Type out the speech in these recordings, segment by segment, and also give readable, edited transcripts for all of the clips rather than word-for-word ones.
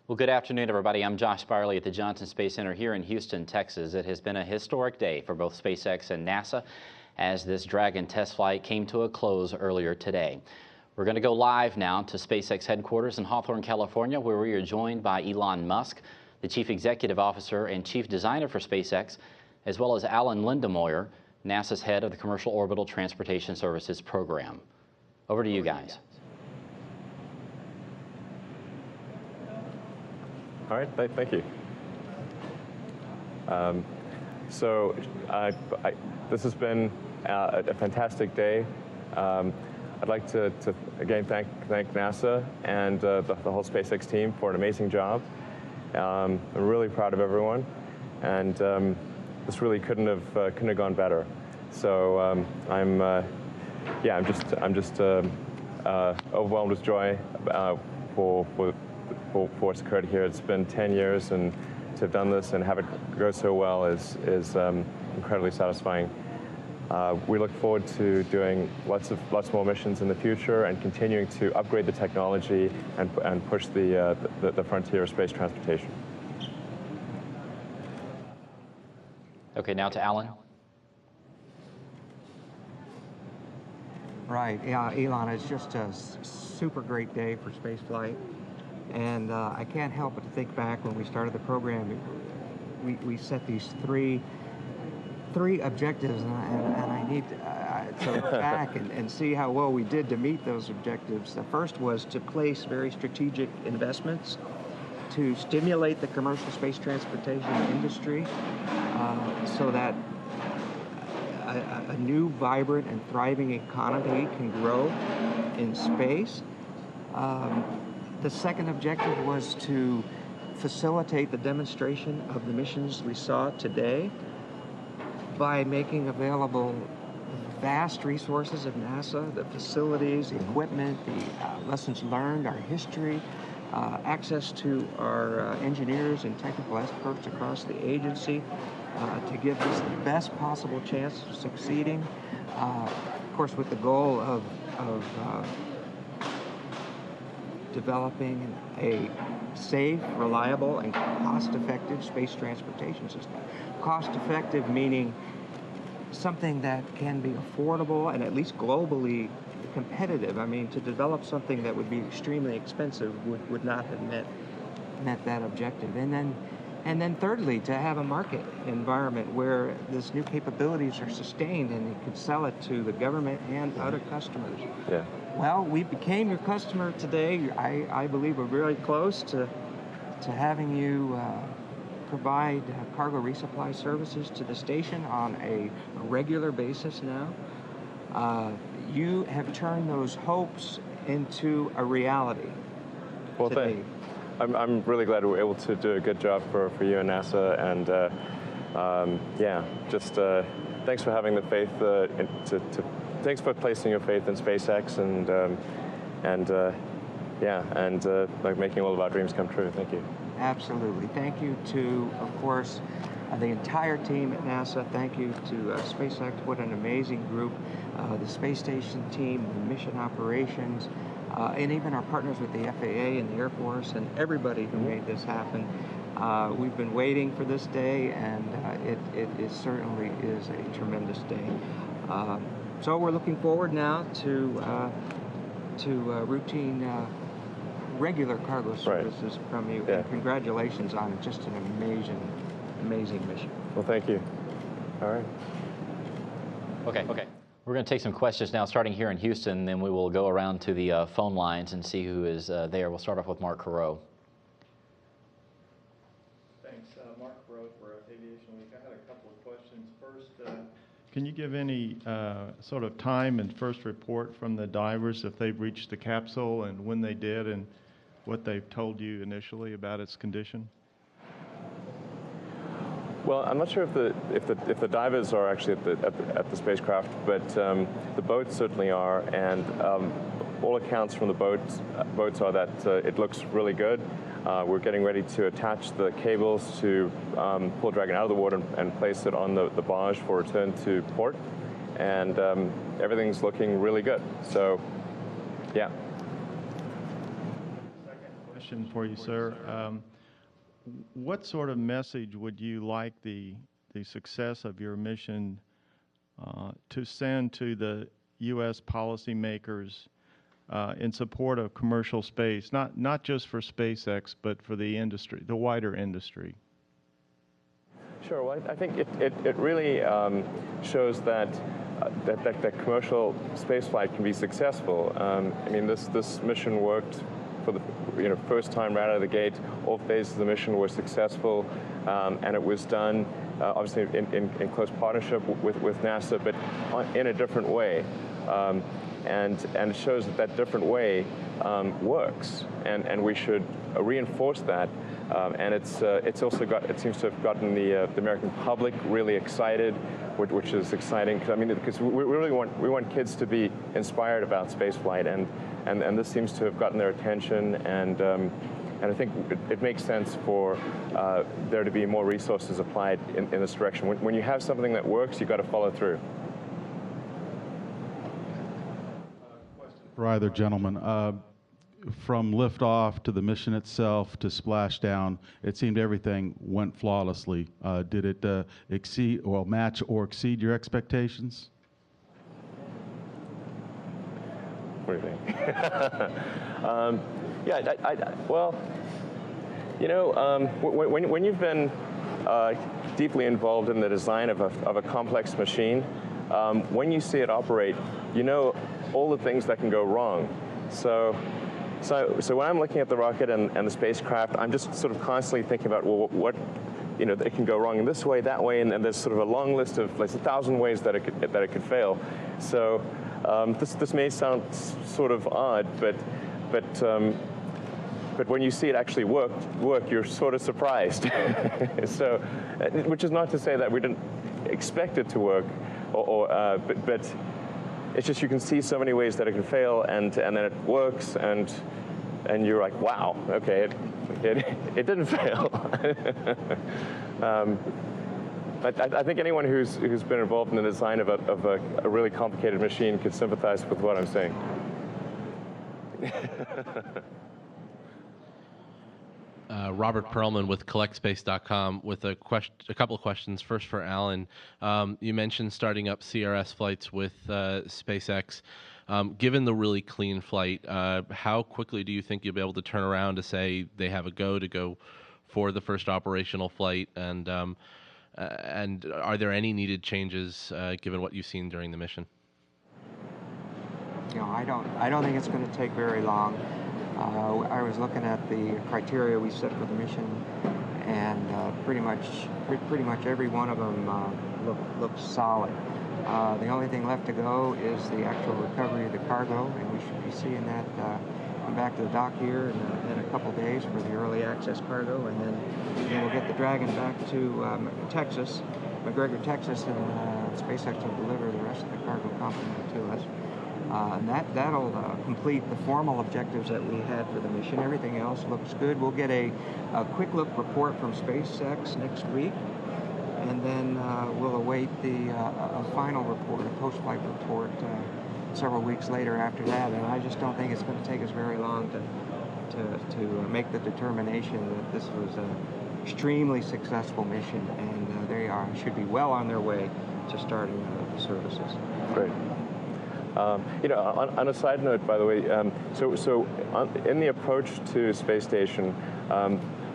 Well, good afternoon, everybody. I'm Josh Byerly at the Johnson Space Center here in Houston, Texas. It has been a historic day for both SpaceX and NASA as this Dragon test flight came to a close earlier today. We're going to go live now to SpaceX headquarters in Hawthorne, California, where we are joined by Elon Musk, the Chief Executive Officer and Chief Designer for SpaceX, as well as Alan Lindemoyer, NASA's head of the Commercial Orbital Transportation Services program. Over to you guys. All right, thank you. This has been a fantastic day. I'd like to again thank NASA and the whole SpaceX team for an amazing job. I'm really proud of everyone, and this really couldn't have gone better. So I'm just overwhelmed with joy for what's occurred here. It's been 10 years, and to have done this and have it go so well is incredibly satisfying. We look forward to doing lots more missions in the future and continuing to upgrade the technology and push the frontier of space transportation. Okay, now to Alan. Right, yeah, Elon, it's just a super great day for spaceflight. And I can't help but to think back when we started the program, we set these three objectives, and I need to look back and see how well we did to meet those objectives. The first was to place very strategic investments to stimulate the commercial space transportation industry so that a new, vibrant, and thriving economy can grow in space. The second objective was to facilitate the demonstration of the missions we saw today by making available vast resources of NASA, the facilities, the equipment, the lessons learned, our history, access to our engineers and technical experts across the agency to give us the best possible chance of succeeding, of course with the goal of developing a safe, reliable, and cost-effective space transportation system. Cost-effective meaning something that can be affordable and at least globally competitive. I mean, to develop something that would be extremely expensive would not have met that objective. And then thirdly, to have a market environment where this new capabilities are sustained and you can sell it to the government and other customers. Yeah. Well, we became your customer today. I believe we're really close to having you provide cargo resupply services to the station on a regular basis now. You have turned those hopes into a reality. Well, today. I'm really glad we were able to do a good job for you and NASA, and thanks for having the faith thanks for placing your faith in SpaceX and making all of our dreams come true. Thank you. Absolutely. Thank you to, of course, the entire team at NASA. Thank you to SpaceX. What an amazing group. The space station team, the mission operations, and even our partners with the FAA and the Air Force and everybody who made this happen. We've been waiting for this day, and it certainly is a tremendous day. So we're looking forward now to routine, regular cargo services from you. Yeah. And congratulations on just an amazing mission. Well, thank you. All right. Okay. We're going to take some questions now, starting here in Houston, then we will go around to the phone lines and see who is there. We'll start off with Mark Carreau. Thanks. Mark Carreau for Aviation Week. I had a couple of questions. First, can you give any sort of time and first report from the divers if they've reached the capsule and when they did and what they've told you initially about its condition? Well, I'm not sure if the divers are actually at the spacecraft, but the boats certainly are, and all accounts from the boats are that it looks really good. We're getting ready to attach the cables to pull Dragon out of the water and place it on the barge for return to port, and everything's looking really good. So, yeah. question for you, sir. What sort of message would you like the success of your mission to send to the U.S. policymakers in support of commercial space, not just for SpaceX, but for the industry, the wider industry? Sure. Well, I think it really shows that that commercial spaceflight can be successful. I mean, this mission worked for the first time right out of the gate. All phases of the mission were successful, and it was done obviously in close partnership with NASA, but in a different way. And it shows that different way works, and we should reinforce that. And it's also it seems to have gotten the American public really excited, which is exciting. Because we really want kids to be inspired about spaceflight, and this seems to have gotten their attention, and I think it makes sense for there to be more resources applied in this direction. When you have something that works, you've got to follow through. For either gentleman, from liftoff to the mission itself to splashdown, it seemed everything went flawlessly. Did it exceed, or match or exceed your expectations? What do you think? Yeah, well, when you've been deeply involved in the design of a complex machine, when you see it operate, you know all the things that can go wrong. So when I'm looking at the rocket and the spacecraft, I'm just sort of constantly thinking about, well, what it can go wrong in this way, that way, and there's sort of a long list of like 1,000 ways that it could fail. So this may sound sort of odd, but when you see it actually work, you're sort of surprised. So, which is not to say that we didn't expect it to work, but it's just you can see so many ways that it can fail, and then it works, and you're like, wow, okay, it didn't fail. I think anyone who's been involved in the design of a really complicated machine could sympathize with what I'm saying. Robert Perlman with CollectSpace.com with a couple of questions. First for Alan. You mentioned starting up CRS flights with SpaceX. Given the really clean flight, how quickly do you think you'll be able to turn around to say they have a to go for the first operational flight? And are there any needed changes given what you've seen during the mission? I don't think it's going to take very long. I was looking at the criteria we set for the mission, and pretty much every one of them looks solid. The only thing left to go is the actual recovery of the cargo, and we should be seeing that come back to the dock here in a couple days for the early access cargo, and then we'll get the Dragon back to Texas, McGregor, Texas, and SpaceX will deliver the rest of the cargo complement to us. And that'll complete the formal objectives that we had for the mission. Everything else looks good. We'll get a quick look report from SpaceX next week, and then we'll await a final report, a post-flight report, several weeks later after that. And I just don't think it's going to take us very long to make the determination that this was an extremely successful mission, and they should be well on their way to starting the services. Great. On a side note, by the way, in the approach to space station,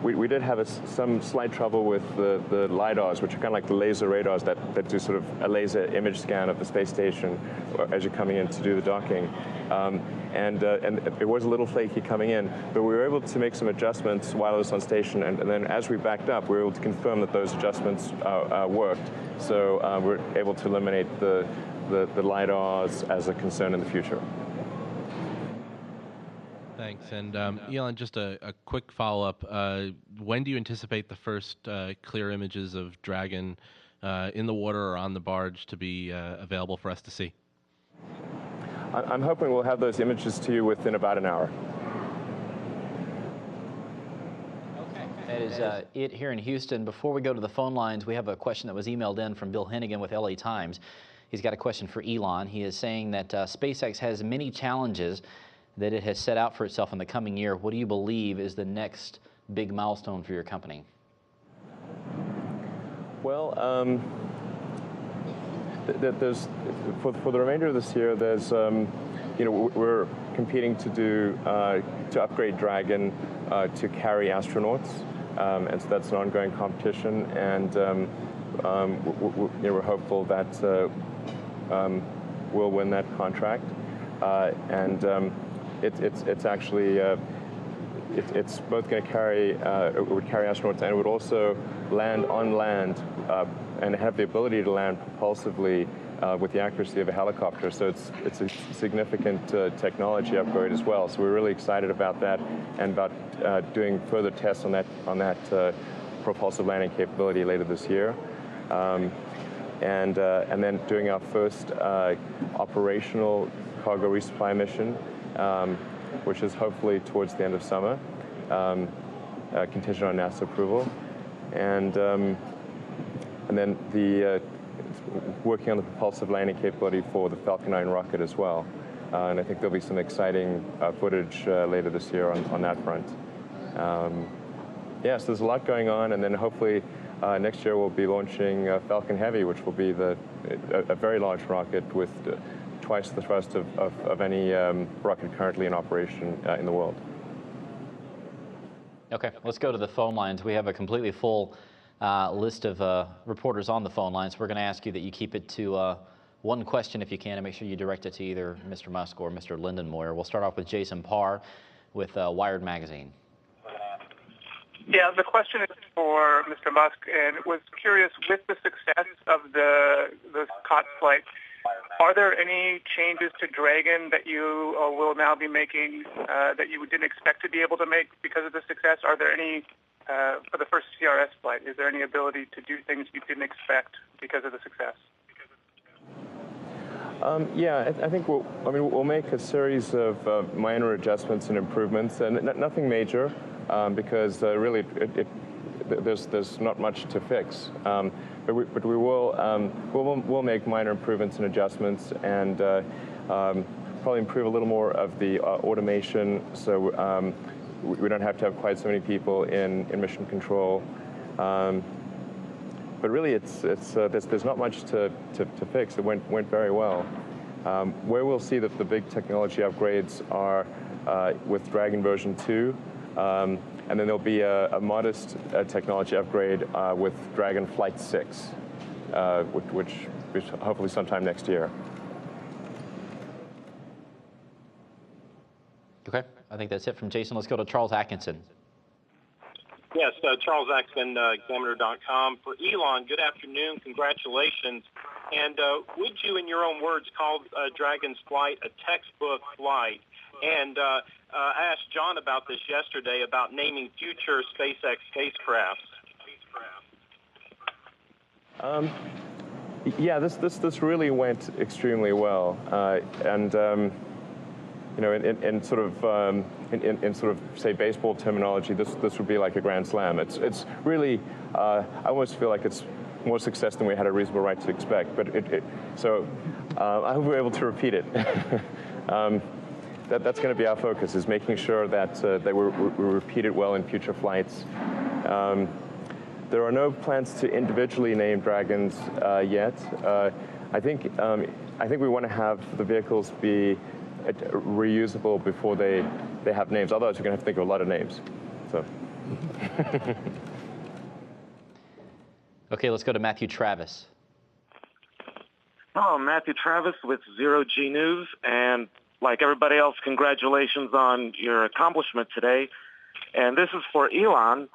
we did have some slight trouble with the LiDARs, which are kind of like the laser radars that do sort of a laser image scan of the space station as you're coming in to do the docking. And it was a little flaky coming in, but we were able to make some adjustments while it was on station, and then as we backed up, we were able to confirm that those adjustments worked. So we're able to eliminate the LiDARs as a concern in the future. Thanks. And Elon, just a quick follow-up. When do you anticipate the first clear images of Dragon in the water or on the barge to be available for us to see? I'm hoping we'll have those images to you within about an hour. That is it here in Houston. Before we go to the phone lines, we have a question that was emailed in from Bill Hennigan with LA Times. He's got a question for Elon. He is saying that SpaceX has many challenges that it has set out for itself in the coming year, what do you believe is the next big milestone for your company? Well, there's for the remainder of this year, there's we're competing to upgrade Dragon to carry astronauts, and so that's an ongoing competition, and we're hopeful that we'll win that contract, and it's actually. It's both going to carry, it would carry astronauts, and it would also land on land and have the ability to land propulsively with the accuracy of a helicopter. So it's a significant technology upgrade as well. So we're really excited about that, and about doing further tests on that propulsive landing capability later this year, and then doing our first operational cargo resupply mission. Which is hopefully towards the end of summer, contingent on NASA approval, and then working on the propulsive landing capability for the Falcon 9 rocket as well, and I think there'll be some exciting footage later this year on that front. So there's a lot going on, and then hopefully next year we'll be launching Falcon Heavy, which will be a very large rocket with twice the thrust of any rocket currently in operation in the world. Okay, let's go to the phone lines. We have a completely full list of reporters on the phone lines. We're going to ask you that you keep it to one question if you can, and make sure you direct it to either Mr. Musk or Mr. Lindenmoyer. We'll start off with Jason Parr with Wired Magazine. Yeah, the question is for Mr. Musk, and was curious, with the success of the COT flight, are there any changes to Dragon that you will now be making that you didn't expect to be able to make because of the success? Are there any, for the first CRS flight, is there any ability to do things you didn't expect because of the success? I think we'll make a series of minor adjustments and improvements, and nothing major, because really there's not much to fix. But we will we'll make minor improvements and adjustments, and probably improve a little more of the automation, so we don't have to have quite so many people in mission control. But really, there's not much to fix. It went very well. Where we'll see that the big technology upgrades are with Dragon version 2. And then there'll be a modest technology upgrade with Dragon Flight 6, which is hopefully sometime next year. Okay, I think that's it from Jason. Let's go to Charles Atkinson. Yes, Charles Atkinson, Examiner.com. For Elon, good afternoon, congratulations. And would you, in your own words, call Dragon's flight a textbook flight? And I asked John about this yesterday, about naming future SpaceX spacecrafts. This really went extremely well, and in sort of say baseball terminology, this would be like a grand slam. It's really I almost feel like it's more success than we had a reasonable right to expect. But so I hope we're able to repeat it. That's going to be our focus, is making sure that we repeat it well in future flights. There are no plans to individually name Dragons yet. I think we want to have the vehicles be reusable before they have names. Otherwise, we're going to have to think of a lot of names. So. Okay, let's go to Matthew Travis. Oh, Matthew Travis with Zero G News, and like everybody else, congratulations on your accomplishment today. And this is for Elon.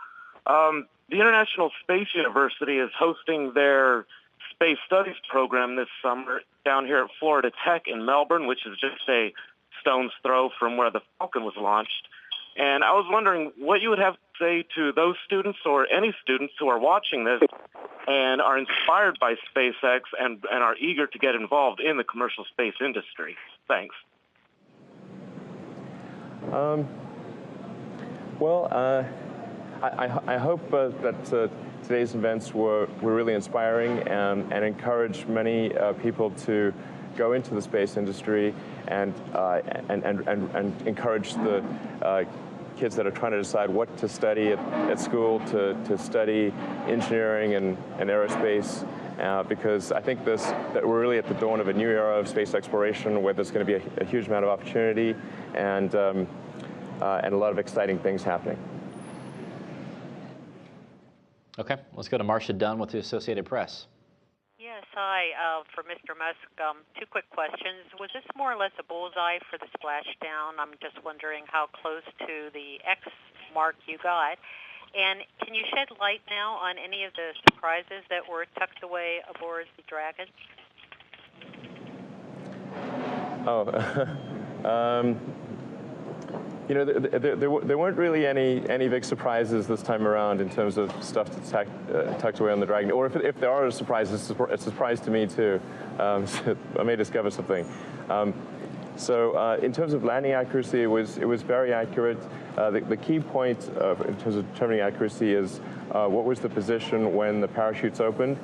The International Space University is hosting their space studies program this summer down here at Florida Tech in Melbourne, which is just a stone's throw from where the Falcon was launched. And I was wondering what you would have to say to those students, or any students who are watching this and are inspired by SpaceX and are eager to get involved in the commercial space industry. Thanks. I hope that today's events were really inspiring and encourage many people to go into the space industry and encourage the kids that are trying to decide what to study at school to study engineering and aerospace. Because I think that we're really at the dawn of a new era of space exploration where there's going to be a huge amount of opportunity and a lot of exciting things happening. Okay, let's go to Marcia Dunn with the Associated Press. Yes, hi. For Mr. Musk, two quick questions. Was this more or less a bullseye for the splashdown? I'm just wondering how close to the X mark you got. And can you shed light now on any of the surprises that were tucked away aboard the Dragon? There weren't really any big surprises this time around in terms of stuff that's tucked away on the Dragon. Or if there are surprises, it's a surprise to me too. So I may discover something. So in terms of landing accuracy, it was very accurate. The key point in terms of determining accuracy is what was the position when the parachutes opened.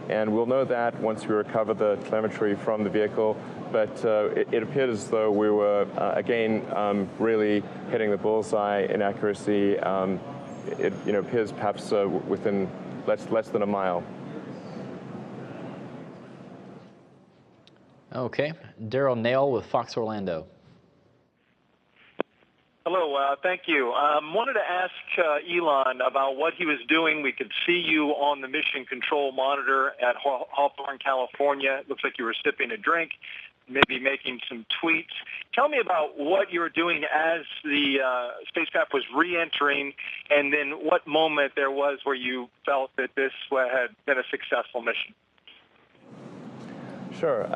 And we'll know that once we recover the telemetry from the vehicle. But it appeared as though we were, again, really hitting the bullseye in accuracy. It appears perhaps within less than a mile. Okay, Daryl Nail with Fox Orlando. Hello, thank you. Wanted to ask Elon about what he was doing. We could see you on the mission control monitor at Hawthorne, California. It looks like you were sipping a drink, maybe making some tweets. Tell me about what you were doing as the spacecraft was re-entering, and then what moment there was where you felt that this had been a successful mission. Sure.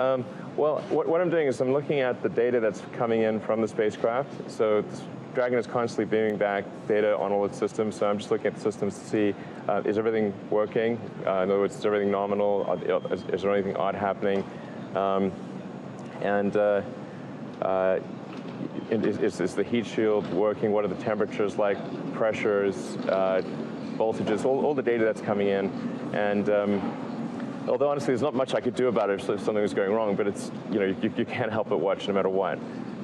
Well, what I'm doing is I'm looking at the data that's coming in from the spacecraft. So Dragon is constantly beaming back data on all its systems. So I'm just looking at the systems to see, is everything working? In other words, is everything nominal? Is there anything odd happening? Is the heat shield working? What are the temperatures like? Pressures, voltages, all the data that's coming in. And although honestly, there's not much I could do about it if something was going wrong, but it's you can't help but watch no matter what.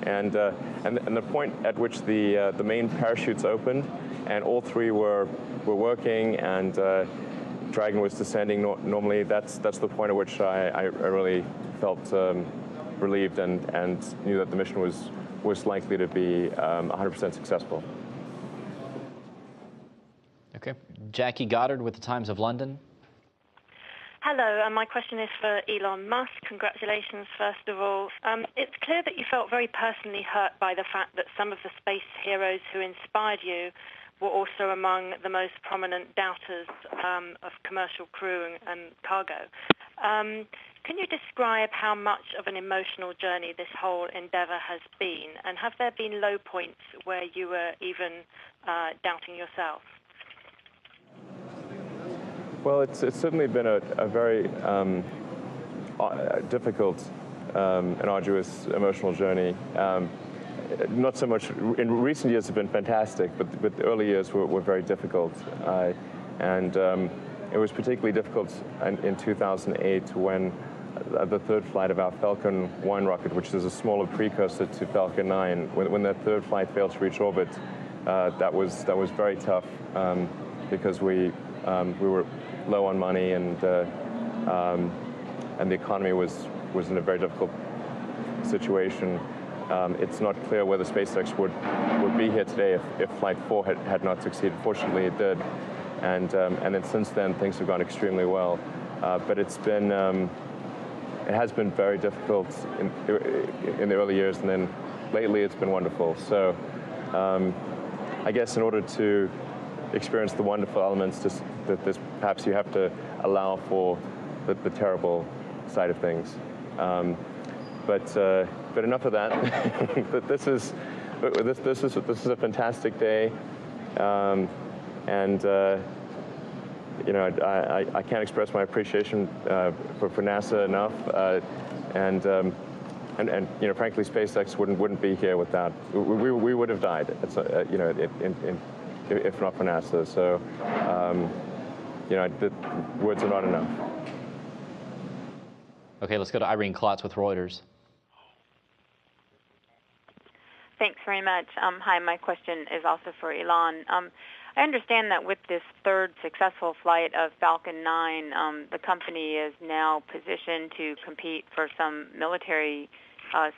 And the point at which the main parachutes opened, and all three were working, and Dragon was descending normally. That's the point at which I really felt relieved and knew that the mission was likely to be 100% successful. Okay, Jackie Goddard with the Times of London. Hello, my question is for Elon Musk. Congratulations, first of all. It's clear that you felt very personally hurt by the fact that some of the space heroes who inspired you were also among the most prominent doubters of commercial crew and cargo. Can you describe how much of an emotional journey this whole endeavor has been? And have there been low points where you were even doubting yourself? Well, it's certainly been a very difficult and arduous emotional journey. Not so much in recent years have been fantastic, but the early years were very difficult. And it was particularly difficult in 2008 when the third flight of our Falcon 1 rocket, which is a smaller precursor to Falcon 9, when that third flight failed to reach orbit, that was very tough because we were low on money and the economy was in a very difficult situation. It's not clear whether SpaceX would be here today if Flight 4 had not succeeded. Fortunately, it did, and then since then things have gone extremely well. But it has been very difficult in the early years, and then lately it's been wonderful. So I guess in order to experience the wonderful elements, perhaps you have to allow for the terrible side of things. But enough of that. This is a fantastic day, and I can't express my appreciation for NASA enough, and frankly, SpaceX wouldn't be here without. We would have died. It's if not for NASA. So the words are not enough. Okay, let's go to Irene Klotz with Reuters. Thanks very much. Hi, my question is also for Elon. I understand that with this third successful flight of Falcon 9, the company is now positioned to compete for some military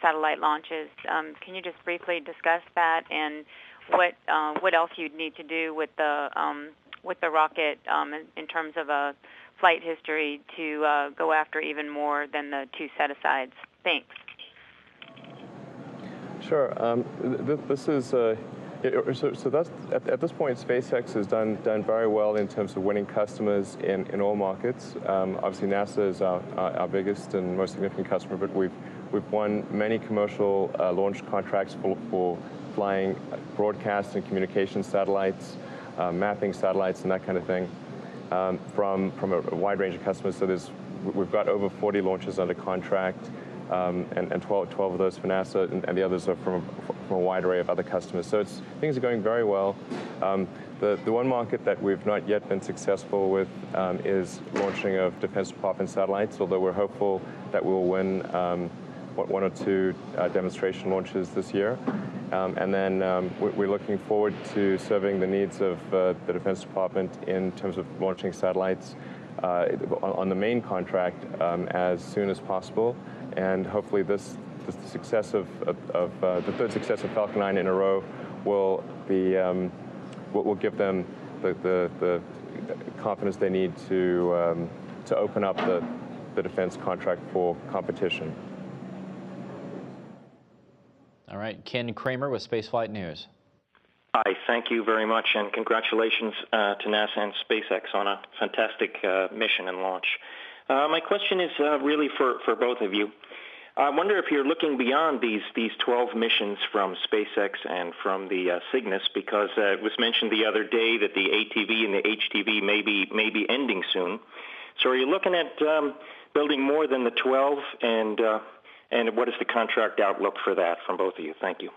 satellite launches. Can you just briefly discuss that and what else you'd need to do with the rocket in terms of a flight history to go after even more than the 2 set-asides? Thanks. Sure. This is so that's at this point, SpaceX has done very well in terms of winning customers in all markets. Obviously, NASA is our biggest and most significant customer, but we've won many commercial launch contracts for flying broadcast and communication satellites, mapping satellites, and that kind of thing from a wide range of customers. So we've got over 40 launches under contract. And 12 of those for NASA, and the others are from a wide array of other customers. So things are going very well. The one market that we've not yet been successful with is launching of Defense Department satellites, although we're hopeful that we'll win 1 or 2 demonstration launches this year. And then we're looking forward to serving the needs of the Defense Department in terms of launching satellites on the main contract as soon as possible. And hopefully the success of the third success of Falcon 9 in a row will give them the confidence they need to open up the defense contract for competition. All right, Ken Kramer with Spaceflight News. Hi, thank you very much, and congratulations to NASA and SpaceX on a fantastic mission and launch. My question is really for both of you. I wonder if you're looking beyond these 12 missions from SpaceX and from the Cygnus, because it was mentioned the other day that the ATV and the HTV may be ending soon. So are you looking at building more than the 12, and what is the contract outlook for that from both of you? Thank you.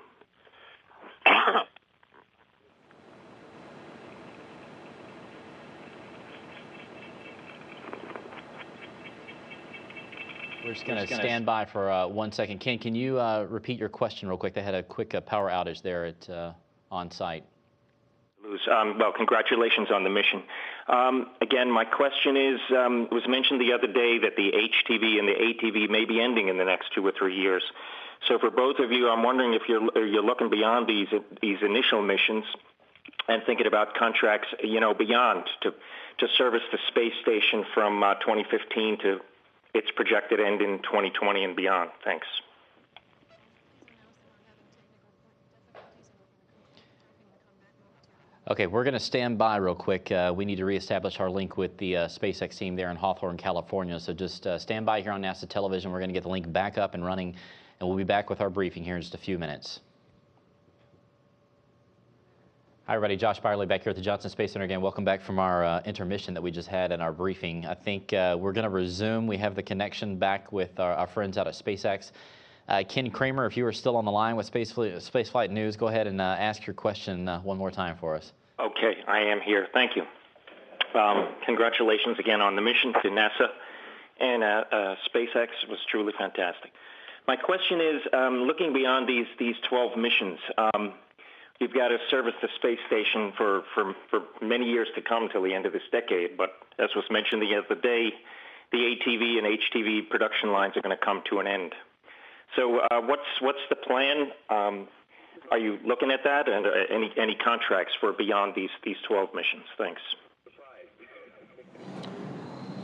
We're just going to stand by for 1 second. Ken, can you repeat your question real quick? They had a quick power outage there at on site. Well, congratulations on the mission. Again, my question is, it was mentioned the other day that the HTV and the ATV may be ending in the next 2 or 3 years. So for both of you, I'm wondering if you're looking beyond these initial missions and thinking about contracts, beyond to service the space station from 2015 to its projected end in 2020 and beyond. Thanks. Okay, we're going to stand by real quick. We need to reestablish our link with the SpaceX team there in Hawthorne, California. So just stand by here on NASA television. We're going to get the link back up and running, and we'll be back with our briefing here in just a few minutes. Hi, everybody. Josh Byerly back here at the Johnson Space Center again. Welcome back from our intermission that we just had in our briefing. I think we're going to resume. We have the connection back with our friends out at SpaceX. Ken Kramer, if you are still on the line with Spaceflight News, go ahead and ask your question one more time for us. Okay, I am here. Thank you. Congratulations again on the mission to NASA and SpaceX. It was truly fantastic. My question is, looking beyond these 12 missions, you've got to service the space station for many years to come till the end of this decade. But as was mentioned the other day, the ATV and HTV production lines are going to come to an end. So what's the plan? Are you looking at that, and any contracts for beyond these 12 missions? Thanks.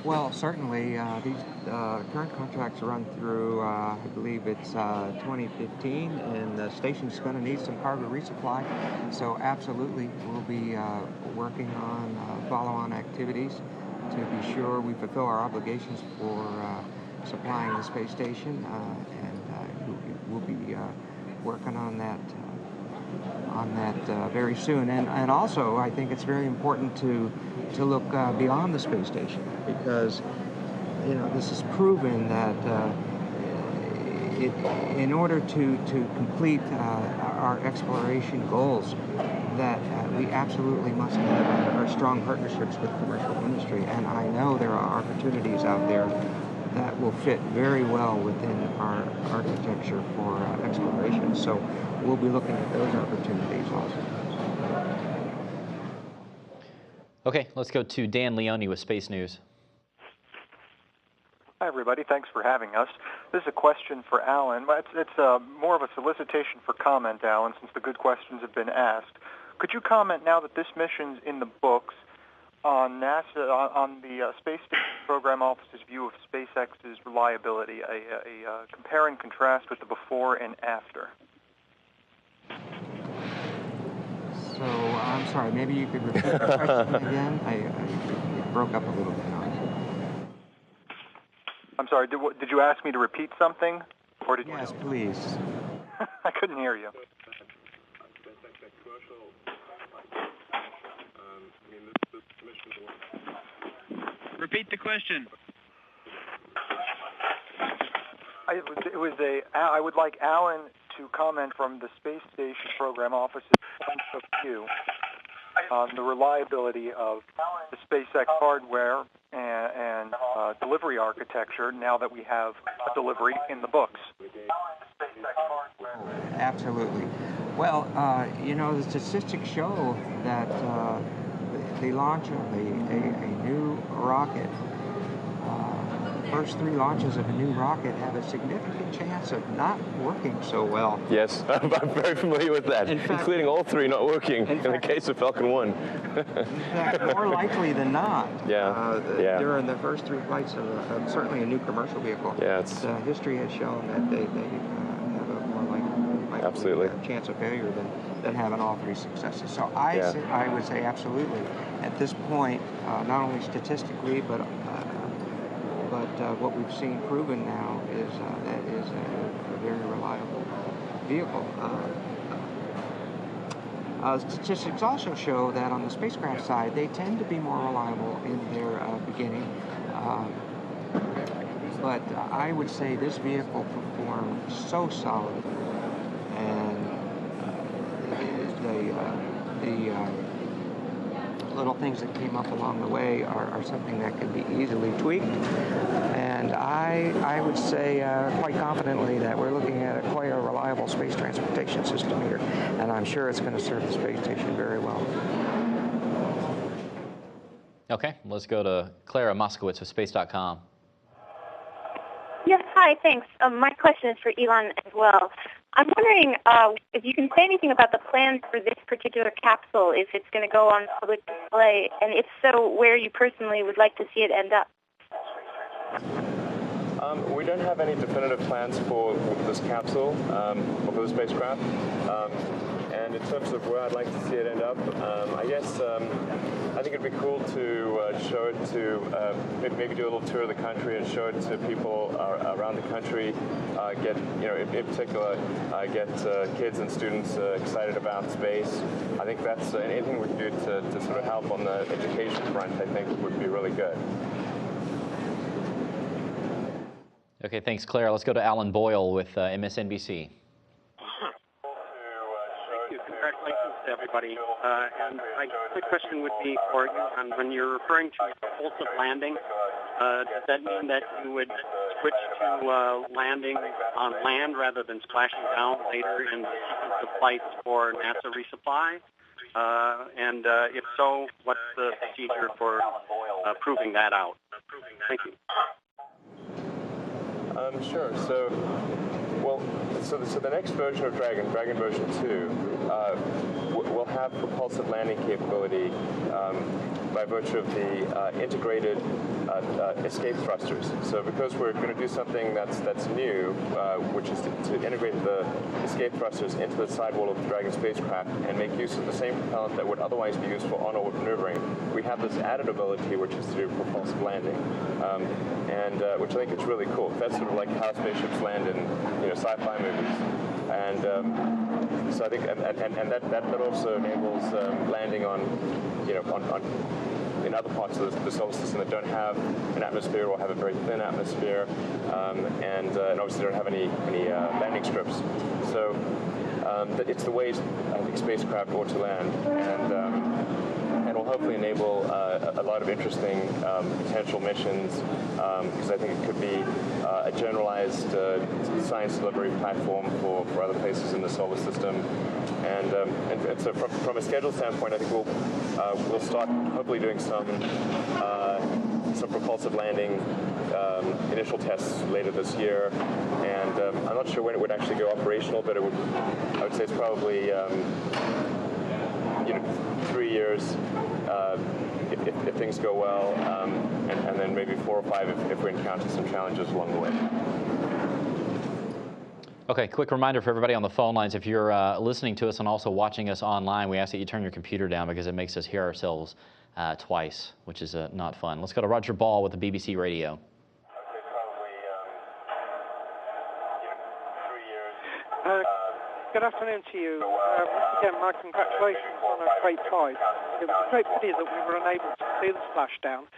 Well, certainly these current contracts run through, I believe it's 2015, and the station's going to need some cargo resupply. So absolutely, we'll be working on follow-on activities to be sure we fulfill our obligations for supplying the space station, and we'll be working on that very soon. And also, I think it's very important to look beyond the space station, because this is proven that in order to complete our exploration goals, that we absolutely must have our strong partnerships with commercial industry. And I know there are opportunities out there that will fit very well within our architecture for exploration. So we'll be looking at those opportunities also. Okay, let's go to Dan Leone with Space News. Hi, everybody. Thanks for having us. This is a question for Alan. It's more of a solicitation for comment, Alan, since the good questions have been asked. Could you comment now that this mission's in the books on NASA, on the Space Station Program Office's view of SpaceX's reliability, a compare and contrast with the before and after? So, I'm sorry, maybe you could repeat the question again? It broke up a little bit on me. I'm sorry, did you ask me to repeat something? Or did Yes, please. I couldn't hear you. Repeat the question. I would like Alan to comment from the Space Station Program Office's point of view on the reliability of the SpaceX hardware and delivery architecture now that we have a delivery in the books. Absolutely. Well, you know, the statistics show that the launch of a new rocket, first 3 launches of a new rocket have a significant chance of not working so well. Yes, I'm very familiar with that, including all 3 not working in the case of Falcon 1. In fact, more likely than not, during the first 3 flights of certainly a new commercial vehicle, history has shown that they have a more likely chance of failure than having all 3 successes. So I would say absolutely. At this point, not only statistically, but what we've seen proven now is that is a very reliable vehicle. Statistics also show that on the spacecraft side, they tend to be more reliable in their beginning. But I would say this vehicle performed so solid, and the little things that came up along the way are something that can be easily tweaked. And I would say quite confidently that we're looking at quite a reliable space transportation system here, and I'm sure it's going to serve the space station very well. Okay, let's go to Clara Moskowitz with Space.com. Yes, hi, thanks. My question is for Elon as well. I'm wondering if you can say anything about the plans for this particular capsule, if it's going to go on public display, and if so, where you personally would like to see it end up. We don't have any definitive plans for this capsule or for the spacecraft. And in terms of where I'd like to see it end up, I think it'd be cool to show it to, maybe do a little tour of the country and show it to people around the country, get, in particular, get kids and students excited about space. I think that's anything we can do to sort of help on the education front, I think would be really good. Okay, thanks, Claire. Let's go to Alan Boyle with MSNBC. Congratulations to everybody. And my quick question would be for you, when you're referring to propulsive landing, does that mean that you would switch to landing on land rather than splashing down later in the sequence of flights for NASA resupply? And if so, what's the procedure for proving that out? Thank you. Sure. So the next version of Dragon version 2, will have propulsive landing capability by virtue of the integrated escape thrusters. So because we're going to do something that's new, which is to integrate the escape thrusters into the sidewall of the Dragon spacecraft and make use of the same propellant that would otherwise be used for on-orbit maneuvering, we have this added ability, which is to do propulsive landing, and which I think is really cool. That's sort of like how spaceships land in sci-fi movies, and so I think and that also enables landing on in other parts of the solar system that don't have an atmosphere or have a very thin atmosphere, and obviously don't have any landing strips. So it's the ways I think spacecraft ought to land, and will hopefully enable a lot lot of interesting potential missions because I think it could be a generalized science delivery platform for other places in the solar system. And so from a schedule standpoint, I think we'll start hopefully doing some propulsive landing initial tests later this year. And I'm not sure when it would actually go operational, but I would say it's probably 3 years if things go well, and then maybe 4 or 5 if we encounter some challenges along the way. Okay, quick reminder for everybody on the phone lines, if you're listening to us and also watching us online, we ask that you turn your computer down because it makes us hear ourselves twice, which is not fun. Let's go to Roger Ball with the BBC Radio. Good afternoon to you. Once again, my congratulations on a great flight. It was a great pity that we were unable to see the splashdown.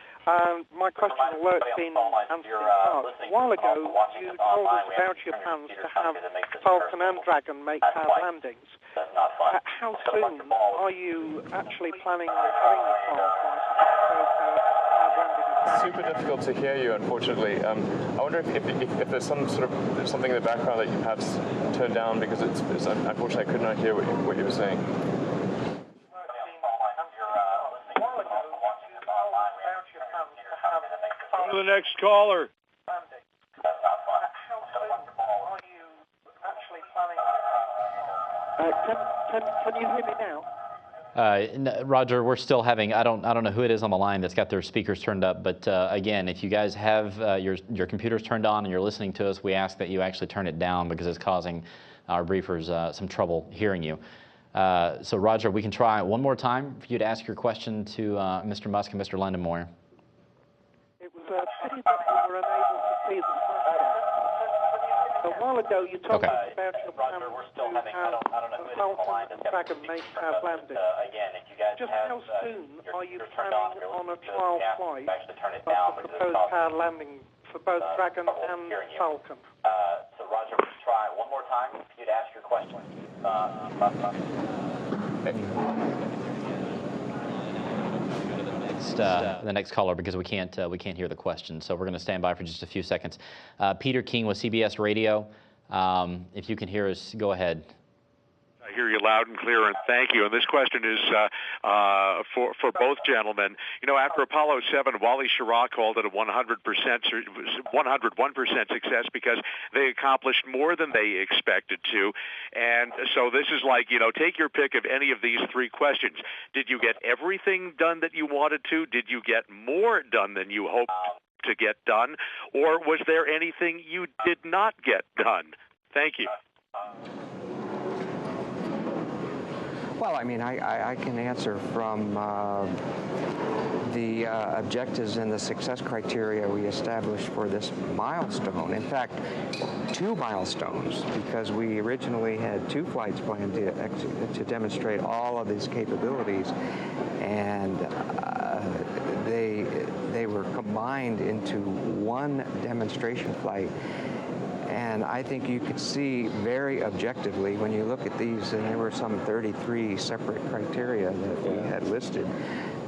My question, although it's been answered in part, a while ago you told us about your plans to have Falcon and Dragon make paired landings. How soon are you actually planning on having the trial flights paired landing? Super difficult to hear you, unfortunately. I wonder if there's some sort of something in the background that you perhaps turned down because it's unfortunately I could not hear what you were saying. Go to the next caller. Can you hear me now? Roger, we're still having, I don't know who it is on the line that's got their speakers turned up, but again, if you guys have your computers turned on and you're listening to us, we ask that you actually turn it down because it's causing our briefers some trouble hearing you. So Roger, we can try one more time for you to ask your question to Mr. Musk and Mr. Lindenmoyer. It was a pity that we were unable to see the splashdown. A while ago, you told us about your plans to have the Falcon and Dragon make paired landings. Just how soon are you planning on a trial flight of the proposed paired landing for both Dragon and Falcon? So Roger, we try one more time for you to ask your question. The next caller because we can't hear the question, so we're going to stand by for just a few seconds. Peter King with CBS Radio. If you can hear us, go ahead. I hear you loud and clear, and thank you. And this question is for both gentlemen. You know, after Apollo 7, Wally Schirra called it a 101% success because they accomplished more than they expected to. And so this is like, you know, take your pick of any of these 3 questions. Did you get everything done that you wanted to? Did you get more done than you hoped to get done? Or was there anything you did not get done? Thank you. Well, I mean, I can answer from the objectives and the success criteria we established for this milestone. In fact, 2 milestones, because we originally had 2 flights planned to demonstrate all of these capabilities, and they were combined into 1 demonstration flight. And I think you could see very objectively when you look at these, and there were some 33 separate criteria that we had listed,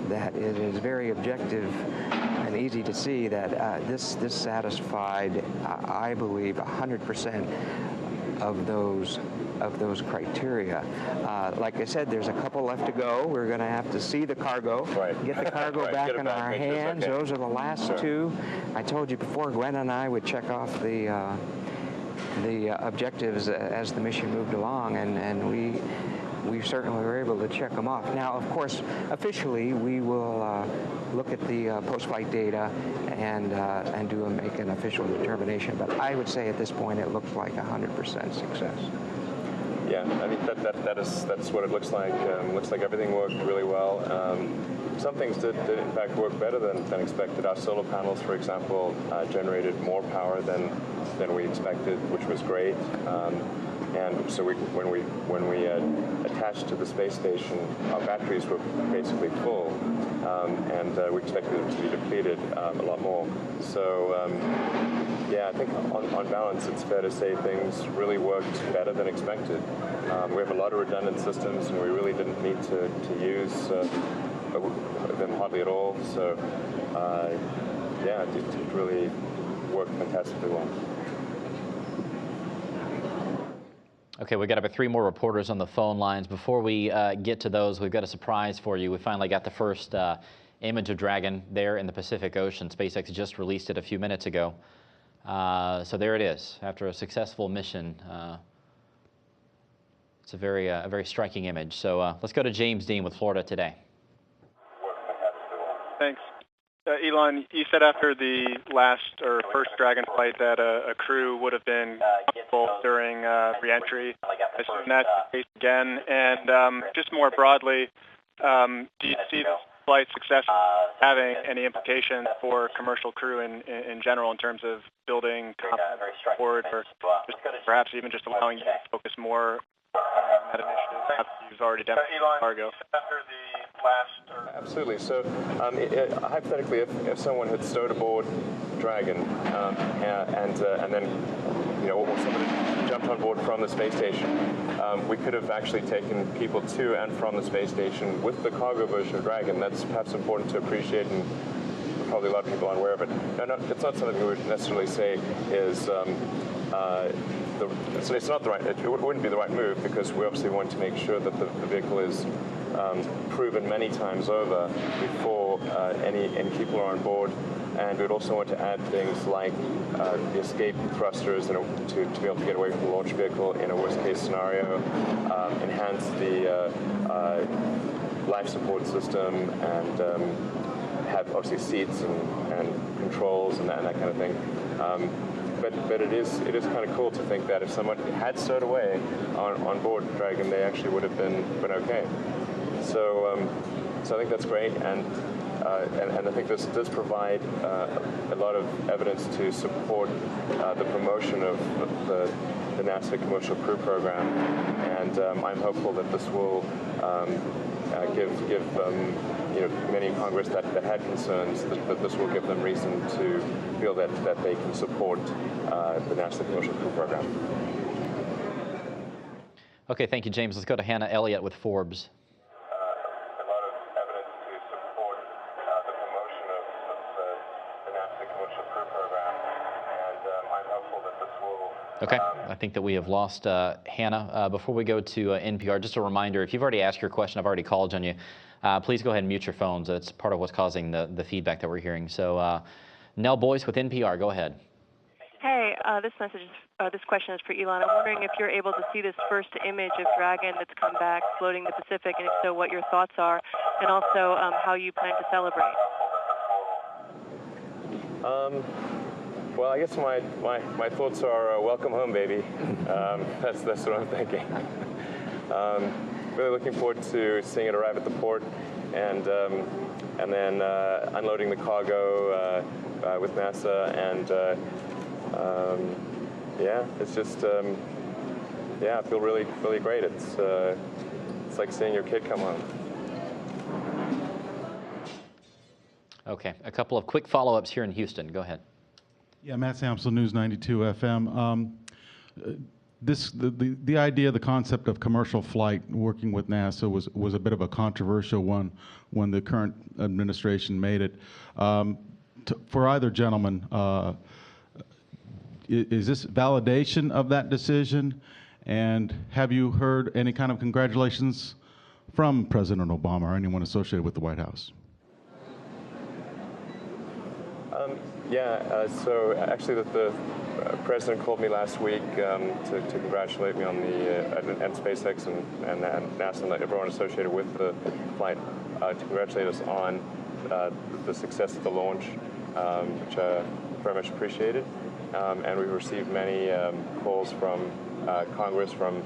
that it is very objective and easy to see that this satisfied, I believe, 100% of those criteria. Like I said, there's a couple left to go. We're going to have to see the cargo, get the cargo back in our hands. Okay. Those are the last 2. I told you before, Gwen and I would check off the objectives as the mission moved along, and we certainly were able to check them off. Now, of course, officially, we will look at the post-flight data and make an official determination. But I would say at this point, it looks like 100% success. Yeah, I mean that's what it looks like. Looks like everything worked really well. Some things did in fact work better than expected. Our solar panels, for example, generated more power than we expected, which was great. And so when we attached to the space station, our batteries were basically full, and we expected them to be depleted a lot more. So yeah, I think on balance, it's fair to say things really worked better than expected. We have a lot of redundant systems, and we really didn't need to use them hardly at all. So, yeah, it really worked fantastically well. Okay, we've got about 3 more reporters on the phone lines. Before we get to those, we've got a surprise for you. We finally got the first image of Dragon there in the Pacific Ocean. SpaceX just released it a few minutes ago. So there it is, after a successful mission. It's a very striking image. So let's go to James Dean with Florida Today. Thanks. Elon, you said after the last or first Dragon flight that a crew would have been comfortable during re-entry. I assume that's the case again. And just more broadly, do you see this flight success having any implications for commercial crew in general in terms of building confidence forward, or just perhaps even just allowing you to focus more on that initiative after you've already demonstrated cargo? Absolutely. So, hypothetically, if someone had stowed aboard Dragon and then, or someone had jumped on board from the space station, we could have actually taken people to and from the space station with the cargo version of Dragon. That's perhaps important to appreciate, and probably a lot of people aren't aware of it. No, it's not something we would necessarily say is. It's not the right. It wouldn't be the right move, because we obviously want to make sure that the vehicle is proven many times over before any people are on board. And we'd also want to add things like the escape thrusters to be able to get away from the launch vehicle in a worst-case scenario, enhance the life support system, and have obviously seats and controls and that kind of thing. But it is kind of cool to think that if someone had stowed away on board Dragon, they actually would have been okay. So I think that's great, and I think this does provide a lot of evidence to support the promotion of the NASA Commercial Crew Program, and I'm hopeful that this will give many in Congress that had concerns, that this will give them reason to feel that they can support the NASA Commercial Crew Program. Okay, thank you, James. Let's go to Hannah Elliott with Forbes. Okay, I think that we have lost Hannah. Before we go to NPR, just a reminder, if you've already asked your question, I've already called on you, please go ahead and mute your phones. That's part of what's causing the feedback that we're hearing. So Nell Boyce with NPR, go ahead. Hey, this question is for Elon. I'm wondering if you're able to see this first image of Dragon that's come back floating the Pacific, and if so, what your thoughts are, and also how you plan to celebrate. Well, I guess my thoughts are welcome home, baby. That's what I'm thinking. Really looking forward to seeing it arrive at the port, and then unloading the cargo with NASA, and yeah, it's just I feel really great. It's like seeing your kid come home. Okay, a couple of quick follow-ups here in Houston. Go ahead. Yeah, Matt Samsel, News 92 FM. The idea, the concept of commercial flight working with NASA was a bit of a controversial one when the current administration made it. For either gentleman, is this validation of that decision? And have you heard any kind of congratulations from President Obama or anyone associated with the White House? So actually the president called me last week to congratulate me on and SpaceX and NASA and everyone associated with the flight, to congratulate us on the success of the launch, which I very much appreciated. And we received many calls from Congress, from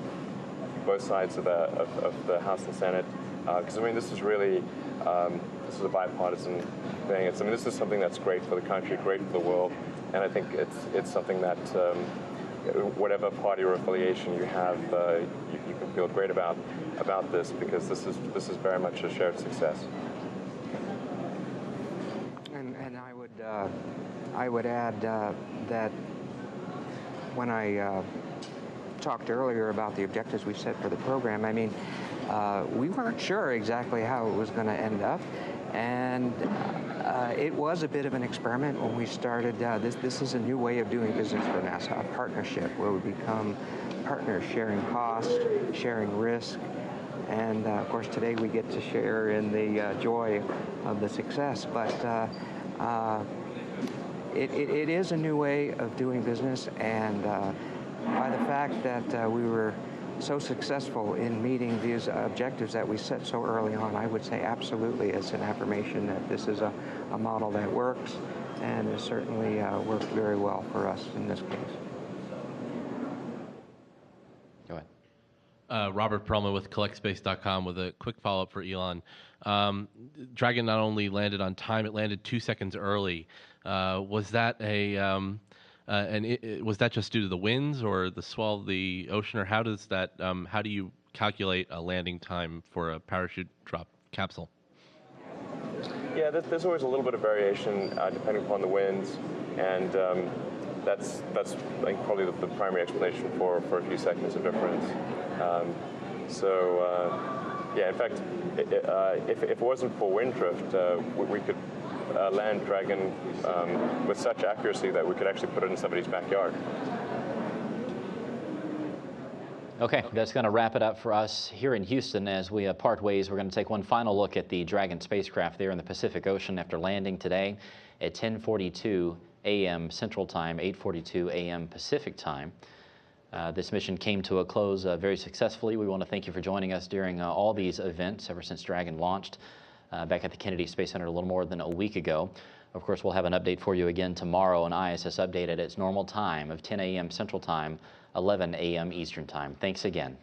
both sides of the House and Senate, because this is really this is a bipartisan thing. This is something that's great for the country, great for the world, and I think it's something that whatever party or affiliation you have, you can feel great about this, because this is very much a shared success. And I would add that when I talked earlier about the objectives we set for the program, we weren't sure exactly how it was going to end up, and it was a bit of an experiment when we started. This is a new way of doing business for NASA, a partnership where we become partners, sharing cost, sharing risk, and of course today we get to share in the joy of the success. But it is a new way of doing business, and by the fact that we were so successful in meeting these objectives that we set so early on, I would say absolutely it's an affirmation that this is a model that works, and has certainly worked very well for us in this case. Go ahead. Robert Perlman with CollectSpace.com with a quick follow-up for Elon. Dragon not only landed on time, it landed 2 seconds early. Was that was that just due to the winds or the swell of the ocean, or how does that? How do you calculate a landing time for a parachute drop capsule? Yeah, there's always a little bit of variation depending upon the winds, and that's I think probably the primary explanation for a few seconds of difference. Yeah, in fact, if it wasn't for wind drift, we could land Dragon with such accuracy that we could actually put it in somebody's backyard. Okay, that's going to wrap it up for us here in Houston. As we part ways, we're going to take one final look at the Dragon spacecraft there in the Pacific Ocean after landing today at 10:42 a.m. Central Time, 8:42 a.m. Pacific Time. This mission came to a close very successfully. We want to thank you for joining us during all these events ever since Dragon launched back at the Kennedy Space Center a little more than a week ago. Of course, we'll have an update for you again tomorrow, an ISS update at its normal time of 10 a.m. Central Time, 11 a.m. Eastern Time. Thanks again.